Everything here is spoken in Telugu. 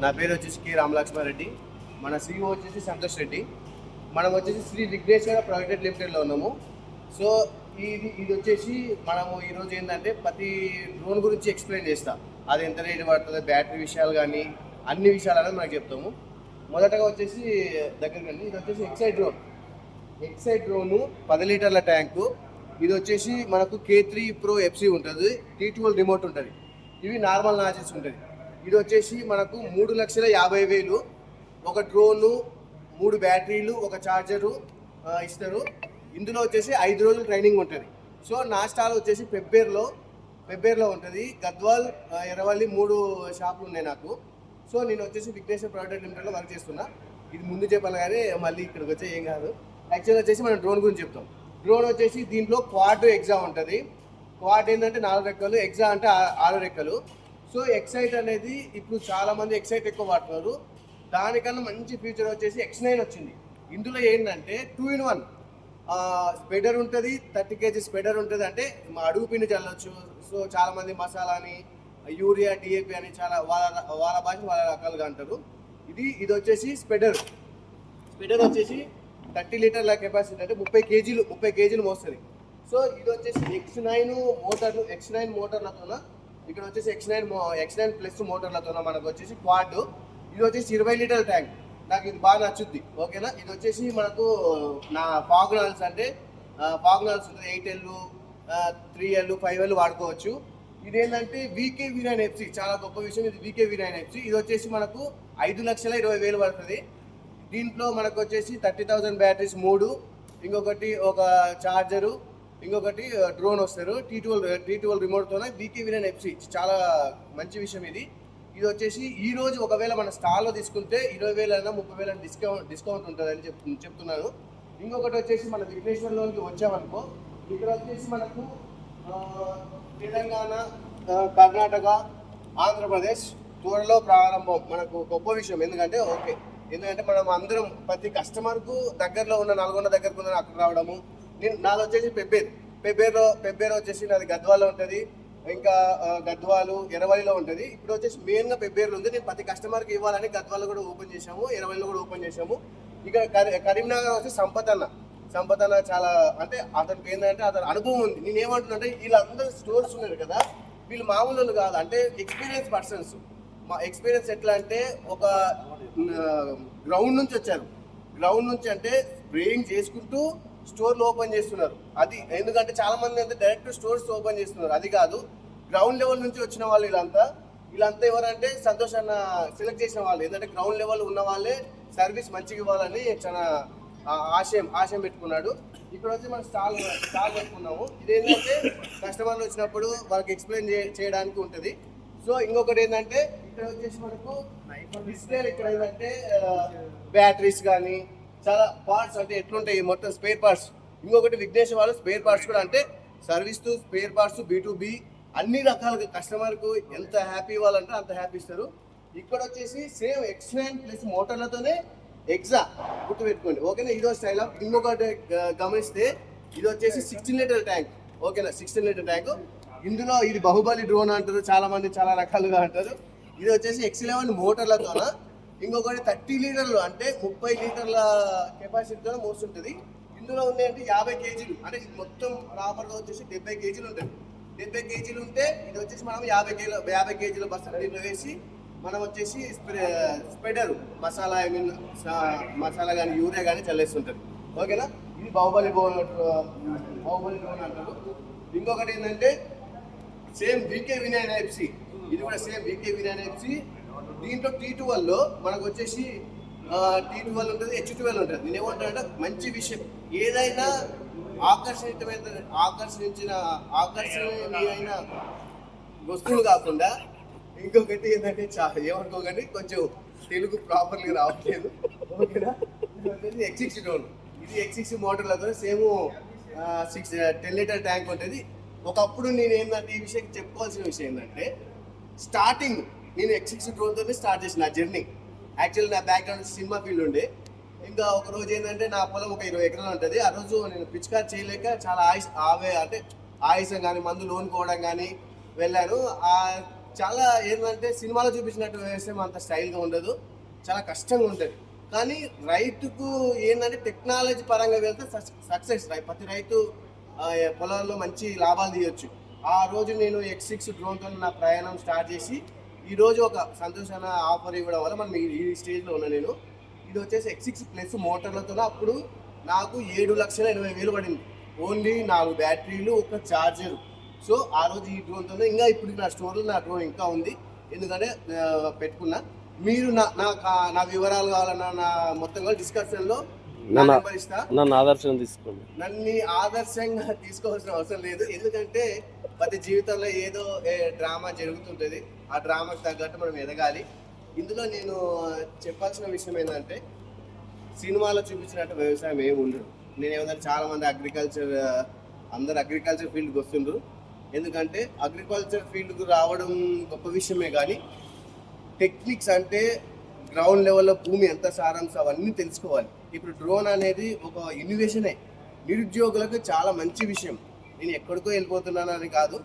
నా పేరు వచ్చేసి కే రామలక్ష్మారెడ్డి. మన CEO వచ్చేసి సంతోష్ రెడ్డి. మనం వచ్చేసి శ్రీ విఘ్నేశ్వర ప్రైవేట్ లిమిటెడ్లో ఉన్నాము. సో ఇది వచ్చేసి మనము ఈరోజు ఏంటంటే ప్రతి డ్రోన్ గురించి ఎక్స్ప్లెయిన్ చేస్తాం. అది ఎంత రేటు పడుతుంది, బ్యాటరీ విషయాలు కానీ అన్ని విషయాలు అనేది మనకు చెప్తాము. మొదటగా వచ్చేసి దగ్గరికి వెళ్ళి ఇది వచ్చేసి ఎక్సైడ్ డ్రోను 10 లీటర్ల ట్యాంకు. ఇది వచ్చేసి మనకు K3 Pro FC ఉంటుంది, T12 రిమోట్ ఉంటుంది. ఇవి నార్మల్ నాచెస్ ఉంటుంది. ఇది వచ్చేసి మనకు 3,50,000 ఒక డ్రోను, 3 బ్యాటరీలు, ఒక ఛార్జరు ఇస్తారు. ఇందులో వచ్చేసి 5 రోజులు ట్రైనింగ్ ఉంటుంది. సో నా స్టాల్ వచ్చేసి పెబ్బేర్లో ఉంటుంది. గద్వాల్, ఎర్రవల్లి 3 షాపులు ఉన్నాయి నాకు. సో నేను వచ్చేసి విఘ్నేశ్వర ప్రైవేట్ లిమిటెడ్లో వర్క్ చేస్తున్నా. ఇది ముందు చెప్పాలి కానీ మళ్ళీ ఇక్కడికి వచ్చే ఏం కాదు. యాక్చువల్గా వచ్చేసి మనం డ్రోన్ గురించి చెప్తాం. డ్రోన్ వచ్చేసి దీంట్లో క్వాడ్ ఎగ్జామ్ ఉంటుంది. క్వాడ్ ఏంటంటే 4 రెక్కలు, ఎగ్జా అంటే 6 రెక్కలు. సో ఎక్సైట్ అనేది ఇప్పుడు చాలామంది ఎక్సైట్ ఎక్కువ వాడుతున్నారు. దానికన్నా మంచి ఫీచర్ వచ్చేసి X9 వచ్చింది. ఇందులో ఏంటంటే 2-in-1 స్పెడర్ ఉంటుంది, 30 kg స్పెడర్ ఉంటుంది. అంటే మా అడుగు పిండి చల్లవచ్చు. సో చాలామంది మసాలాని, యూరియా, DAP అని చాలా వాళ్ళ భాష వాళ్ళ రకాలుగా అంటారు. ఇది వచ్చేసి స్పెడర్ వచ్చేసి 30 లీటర్ల కెపాసిటీ, అంటే 30 కేజీలు మోస్తుంది. సో ఇది వచ్చేసి X9 మోటార్లతోన, ఇక్కడ వచ్చేసి X9 ప్లస్ మోటార్లతోన మనకు వచ్చేసి క్వాడ్. ఇది వచ్చేసి 20 లీటర్ల ట్యాంక్. నాకు ఇది బాగా నచ్చుద్ది. ఓకేనా. ఇది వచ్చేసి మనకు నా ఫాగ్ నాల్స్ ఉంటుంది. 8L, 3L, 5L వాడుకోవచ్చు. ఇదేంటంటే VK-V9 FC, చాలా గొప్ప విషయం. ఇది VK-V9 FC. ఇది వచ్చేసి మనకు 5,20,000 పడుతుంది. దీంట్లో మనకు వచ్చేసి 30,000 బ్యాటరీస్ 3, ఇంకొకటి ఒక ఛార్జరు, ఇంకొకటి డ్రోన్ వస్తారు. T12 రిమోట్తోనే VK-V9 FC. చాలా మంచి విషయం ఇది. ఇది వచ్చేసి ఈరోజు ఒకవేళ మన స్టాల్లో తీసుకుంటే 20,000 అయినా 30,000 డిస్కౌంట్ ఉంటుందని చెప్తున్నాను. ఇంకొకటి వచ్చేసి మన విఘ్నేశ్వర్లోకి వచ్చామనుకో, ఇక్కడ వచ్చేసి మనకు తెలంగాణ, కర్ణాటక, ఆంధ్రప్రదేశ్ త్వరలో ప్రారంభం. మనకు గొప్ప విషయం. ఎందుకంటే మనం అందరం ప్రతి కస్టమర్కు దగ్గరలో ఉన్న నల్గొండ దగ్గరకు ఉన్న అక్కడ రావడము. నాది వచ్చేసి పెబ్బేరు వచ్చేసి నాది గద్వాల్లో ఉంటుంది. ఇంకా గద్వాలు, ఎర్రవల్లిలో ఉంటుంది. ఇప్పుడు వచ్చేసి మెయిన్గా పెబ్బేరులో ఉంది. నేను ప్రతి కస్టమర్కి ఇవ్వాలని గద్వాల్లో కూడా ఓపెన్ చేసాము, ఎర్రవల్లిలో కూడా ఓపెన్ చేసాము. ఇక కరీంనగర్ వచ్చి సంపతన్న చాలా, అంటే అతనికి ఏంటంటే అతని అనుభవం ఉంది. నేను ఏమంటున్నా అంటే వీళ్ళందరూ స్టోర్స్ ఉన్నారు కదా, వీళ్ళు మామూలు కాదు, అంటే ఎక్స్పీరియన్స్ పర్సన్స్. మా ఎక్స్పీరియన్స్ ఎట్లా అంటే ఒక గ్రౌండ్ నుంచి వచ్చారు. గ్రౌండ్ నుంచి అంటే స్ప్రేయింగ్ చేసుకుంటూ స్టోర్లు ఓపెన్ చేస్తున్నారు. అది ఎందుకంటే చాలా మంది అయితే డైరెక్ట్ స్టోర్స్ ఓపెన్ చేస్తున్నారు. అది కాదు, గ్రౌండ్ లెవెల్ నుంచి వచ్చిన వాళ్ళు వీళ్ళంతా ఎవరంటే సంతోష్ అన్న సెలెక్ట్ చేసిన వాళ్ళు. ఏంటంటే గ్రౌండ్ లెవెల్ ఉన్న వాళ్ళే సర్వీస్ మంచిగా ఇవ్వాలని చాలా ఆశయం పెట్టుకున్నాడు. ఇక్కడ వచ్చి మనం స్టాల్ పెట్టుకున్నాము. ఇదేంటంటే కస్టమర్లు వచ్చినప్పుడు వాళ్ళకి ఎక్స్ప్లెయిన్ చేయడానికి ఉంటుంది. సో ఇంకొకటి ఏంటంటే ఇక్కడ వచ్చేసి మనకు డిస్ప్లే, ఇక్కడ ఏంటంటే బ్యాటరీస్ కానీ చాలా పార్ట్స్, అంటే ఎట్లుంటాయి మొత్తం స్పేర్ పార్ట్స్. ఇంకొకటి విఘ్నేశ్వర వాళ్ళు స్పేర్ పార్ట్స్ కూడా, అంటే service to spare parts, B2B అన్ని రకాలుగా కస్టమర్కు ఎంత హ్యాపీ ఇవ్వాలంటే అంత హ్యాపీ ఇస్తారు. ఇక్కడ వచ్చేసి సేమ్ X9 ప్లస్ మోటార్లతోనే ఎగ్జా గుర్తుపెట్టుకోండి. ఓకేనా. ఇదో స్టైల్ ఆఫ్. ఇంకొకటి గమనిస్తే ఇది వచ్చేసి 16 లీటర్ ట్యాంక్. ఓకేనా, 16 లీటర్ ట్యాంక్. ఇందులో ఇది బాహుబలి డ్రోన్ అంటారు, చాలా మంది చాలా రకాలుగా అంటారు. ఇది వచ్చేసి X11 మోటార్లతోన, ఇంకొకటి 30 లీటర్లు, అంటే 30 లీటర్ల కెపాసిటీతో మోస్తుంటుంది. ఇందులో ఉంది అంటే 50 కేజీలు, అంటే ఇది మొత్తం ప్రాపర్గా వచ్చేసి 70 కేజీలు ఉంటుంది. 70 కేజీలు ఉంటే ఇది వచ్చేసి మనం 50 కేజీల బస్తా దీంట్లో వేసి మనం వచ్చేసి స్ప్రెడర్ మసాలా కానీ యూరియా కానీ చల్లేస్తుంటుంది. ఓకేనా. ఇది బాహుబలి డ్రోన్ అంటారు. ఇంకొకటి ఏంటంటే సేమ్ VK-V9 FC. ఇది కూడా సేమ్ VK-V9 FC. దీంట్లో T12లో మనకు వచ్చేసి T12 ఉంటుంది, H12 ఉంటుంది. నేను ఏమంటానంటే మంచి విషయం, ఏదైనా ఆకర్షణీయమైన వస్తువులు కాకుండా ఇంకొకటి ఏంటంటే ఏమనుకోకండి, కొంచెం తెలుగు ప్రాపర్గా రావట్లేదు. ఓకేనా. ఇది వచ్చేసి X6 డ్రోన్. ఇది X6 మోటార్లతో సేమ్ 10 లీటర్ ట్యాంక్ ఉంటుంది. ఒకప్పుడు నేను ఏంటంటే ఈ విషయం చెప్పుకోవాల్సిన విషయం ఏంటంటే, స్టార్టింగ్ నేను X6 డ్రోన్తోనే స్టార్ట్ చేసిన నా జర్నీ. యాక్చువల్లీ నా బ్యాక్గ్రౌండ్ సినిమా ఫీల్డ్ ఉండే. ఇంకా ఒక రోజు ఏంటంటే నా పొలం ఒక 20 ఎకరాలు ఉంటుంది. ఆ రోజు నేను పిచికారి చేయలేక చాలా ఆయాసం కానీ మందు లోనుకోవడం కానీ వెళ్ళాను. చాలా ఏంటంటే సినిమాలో చూపించినట్టు వ్యవసాయం అంత స్టైల్గా ఉండదు, చాలా కష్టంగా ఉంటుంది. కానీ రైతుకు ఏంటంటే టెక్నాలజీ పరంగా వెళ్తే సక్సెస్. ప్రతి రైతు పొలాల్లో మంచి లాభాలు తీయొచ్చు. ఆ రోజు నేను X6 డ్రోన్తో నా ప్రయాణం స్టార్ట్ చేసి ఈరోజు ఒక సంతోషాన ఆఫర్ ఇవ్వడం వల్ల మనం ఈ స్టేజ్లో ఉన్నా నేను. ఇది వచ్చేసి X6 ప్లస్ మోటార్లతో అప్పుడు నాకు 7,80,000 పడింది. ఓన్లీ 4 బ్యాటరీలు, ఒక ఛార్జర్. సో ఆ రోజు ఈ డ్రోన్తో ఇంకా ఇప్పుడు నా స్టోర్లో నా డ్రోన్ ఇంకా ఉంది, ఎందుకంటే పెట్టుకున్నా. మీరు నా వివరాలు కావాలన్నా నా మొత్తం డిస్కషన్లో నెంబర్ ఇస్తా. నన్ను ఆదర్శంగా తీసుకోండి. నన్ను ఆదర్శంగా తీసుకోవాల్సిన అవసరం లేదు, ఎందుకంటే ప్రతి జీవితంలో ఏదో డ్రామా జరుగుతుంటుంది. ఆ డ్రామాకి తగ్గట్టు మనం ఎదగాలి. ఇందులో నేను చెప్పాల్సిన విషయం ఏంటంటే సినిమాలో చూపించినట్టు వ్యవసాయం ఏమి ఉండదు. నేను ఏమన్నా చాలామంది అందరు అగ్రికల్చర్ ఫీల్డ్కి వస్తుండ్రు. ఎందుకంటే అగ్రికల్చర్ ఫీల్డ్కి రావడం గొప్ప విషయమే, కానీ టెక్నిక్స్ అంటే గ్రౌండ్ లెవెల్లో భూమి ఎంత సారాంశం అవన్నీ తెలుసుకోవాలి. ఇప్పుడు డ్రోన్ అనేది ఒక ఇన్నోవేషనే, నిరుద్యోగులకు చాలా మంచి విషయం. నేను ఎక్కడికో వెళ్ళిపోతున్నానని కాదు,